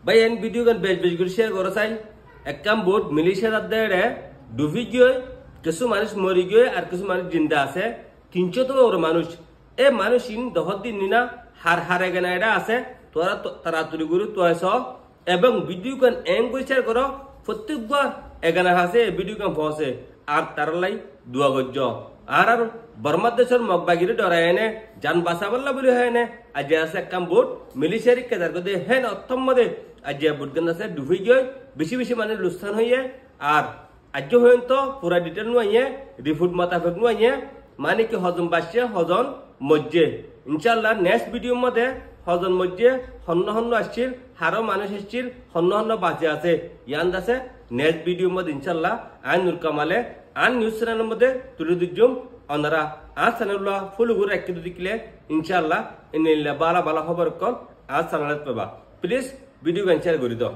ভাই N video গান বেশ বেশ করে শেয়ার করো চাই একদম বহুত মিলিশিয়া দাদা ডুবি গিয়ে কিছু মানুষ মরি গিয়ে আর কিছু মানুষ জিন্দা আছে 300 ওর মানুষ এ মানুষ ইন 10 দিন নিনা হার হারে গেনা এটা আছে তোরা তাড়াতাড়ি করে তোয়াইছ এবং ভিডিও গান এং করে শেয়ার করো প্রত্যেকবার এগানা হাসে ভিডিও গান ফসে আর তারালাই দুয়া গজ্জ আর আর বর্মার দেশের মগবাগিরি ডরায় এনে যান বাঁচাবল্লা বলে হয় এনে আজ আছে একদম বোট মিলিশিয়ারি কেদার করে হেন অথম মধ্যে আজ বুট গান আছে ডুবি গিয়ে বেশি বেশি মানে লুস্থান হইয়ে আর আজ হইন তো পুরা ডিটেল নুয়ে রিফুট মাতাফেক নুয়ে মানে কি হজম বাসছে হজন মজ্জে ইনশাল্লাহ নেক্সট ভিডিওর মধ্যে হজন মজ্জে হন্য হন্য আসছিল হারো মানুষ আসছিল হন্য হন্য বাঁচে আছে ইয়ান আছে নেক্সট ভিডিওর মধ্যে ইনশাল্লাহ আইন নুর কামালে আন নিউজ চ্যানেলের মধ্যে তুলে দিজুম ওনারা আজ চ্যানেলগুলো ফুল ঘুরে একটু দিলে ইনশাল্লাহ বালা বালা খবর কল আজ চ্যানেলত পাবা প্লিজ ভিডিও গান শেয়ার করে দাও।